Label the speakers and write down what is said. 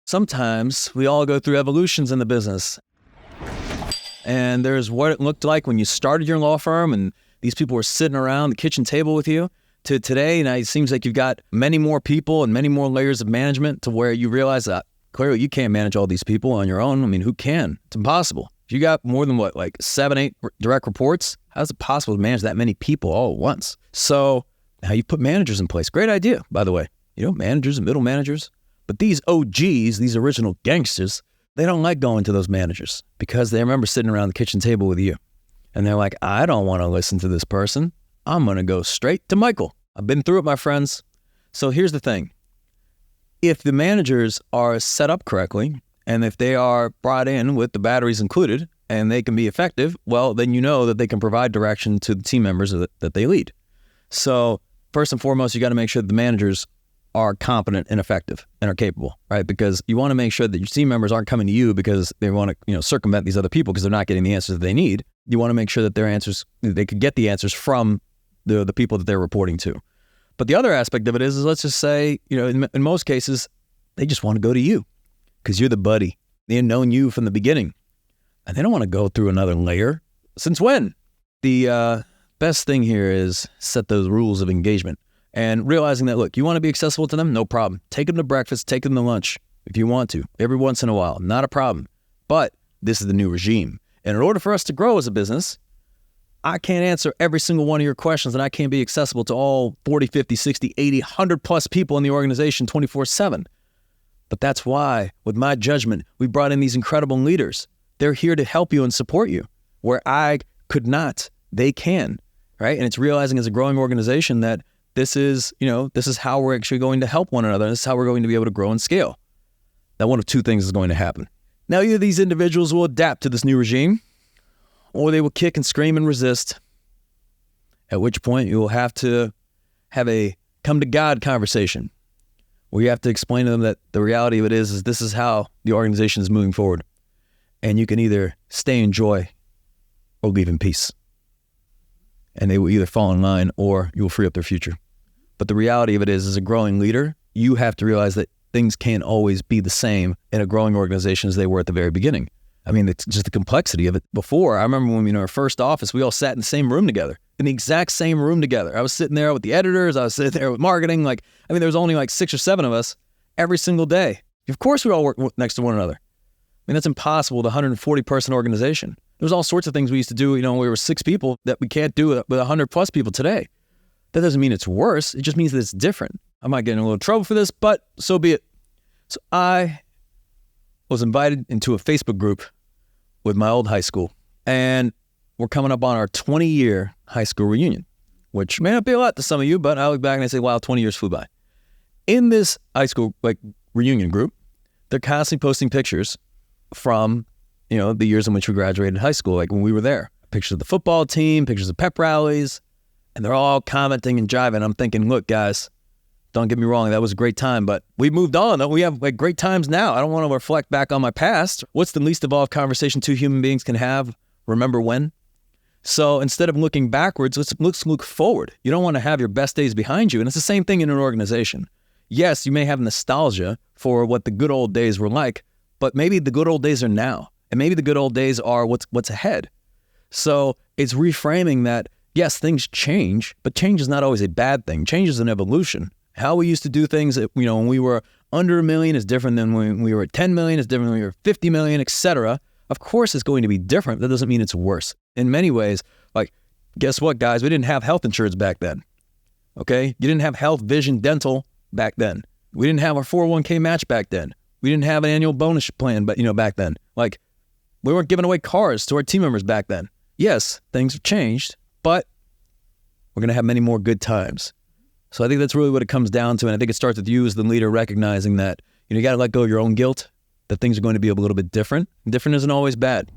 Speaker 1: Sometimes we all go through evolutions in the business. And there's what it looked like when you started your law firm and these people were sitting around the kitchen table with you, to today. Now it seems like you've got many more people and many more layers of management to where you realize that clearly you can't manage all these people on your own. I mean, who can? It's impossible. If you got more than like 7, 8 direct reports, how's it possible to manage that many people all at once? So now you put managers in place. Great idea, by the way. Managers and middle managers. But these OGs, these original gangsters, they don't like going to those managers because they remember sitting around the kitchen table with you. And they're like, I don't want to listen to this person. I'm going to go straight to Michael. I've been through it, my friends. So here's the thing. If the managers are set up correctly, and if they are brought in with the batteries included, and they can be effective, well, then you know that they can provide direction to the team members that they lead. So first and foremost, you got to make sure that the managers are competent and effective and are capable, right? Because you want to make sure that your team members aren't coming to you because they want to, circumvent these other people because they're not getting the answers that they need. You want to make sure that they could get the answers from the people that they're reporting to. But the other aspect of it is let's just say, in most cases, they just want to go to you because you're the buddy. They've known you from the beginning and they don't want to go through another layer. Since when? The best thing here is set those rules of engagement. And realizing that, look, you want to be accessible to them? No problem. Take them to breakfast, take them to lunch if you want to, every once in a while, not a problem. But this is the new regime. And in order for us to grow as a business, I can't answer every single one of your questions and I can't be accessible to all 40, 50, 60, 80, 100 plus people in the organization 24/7. But that's why, with my judgment, we brought in these incredible leaders. They're here to help you and support you. Where I could not, they can, right? And it's realizing as a growing organization that this is how we're actually going to help one another. This is how we're going to be able to grow and scale. Now, one of two things is going to happen. Now, either these individuals will adapt to this new regime, or they will kick and scream and resist, at which point you will have to have a come to God conversation where you have to explain to them that the reality of it is this is how the organization is moving forward. And you can either stay in joy or leave in peace. And they will either fall in line or you will free up their future. But the reality of it is, as a growing leader, you have to realize that things can't always be the same in a growing organization as they were at the very beginning. I mean, it's just the complexity of it. Before, I remember when we were in our first office, we all sat in the same room together, in the exact same room together. I was sitting there with the editors. I was sitting there with marketing. There was only 6 or 7 of us every single day. Of course, we all work next to one another. I mean, that's impossible with a 140-person organization. There's all sorts of things we used to do, when we were 6 people that we can't do with 100 plus people today. That doesn't mean it's worse. It just means that it's different. I might get in a little trouble for this, but so be it. So I was invited into a Facebook group with my old high school, and we're coming up on our 20-year high school reunion, which may not be a lot to some of you, but I look back and I say, wow, 20 years flew by. In this high school reunion group, they're constantly posting pictures from the years in which we graduated high school, when we were there. Pictures of the football team, pictures of pep rallies, and they're all commenting and jiving. I'm thinking, look, guys, don't get me wrong, that was a great time, but we moved on. We have great times now. I don't want to reflect back on my past. What's the least evolved conversation 2 human beings can have? Remember when? So instead of looking backwards, let's look forward. You don't want to have your best days behind you. And it's the same thing in an organization. Yes, you may have nostalgia for what the good old days were like, but maybe the good old days are now. And maybe the good old days are what's ahead. So it's reframing that, yes, things change, but change is not always a bad thing. Change is an evolution. How we used to do things, when we were under $1 million is different than when we were at 10 million, is different when we were 50 million, etc. Of course, it's going to be different. That doesn't mean it's worse. In many ways, guess what, guys? We didn't have health insurance back then. Okay? You didn't have health, vision, dental back then. We didn't have our 401k match back then. We didn't have an annual bonus plan, but back then. We weren't giving away cars to our team members back then. Yes, things have changed, but we're going to have many more good times. So I think that's really what it comes down to. And I think it starts with you as the leader recognizing that, you got to let go of your own guilt, that things are going to be a little bit different. Different isn't always bad.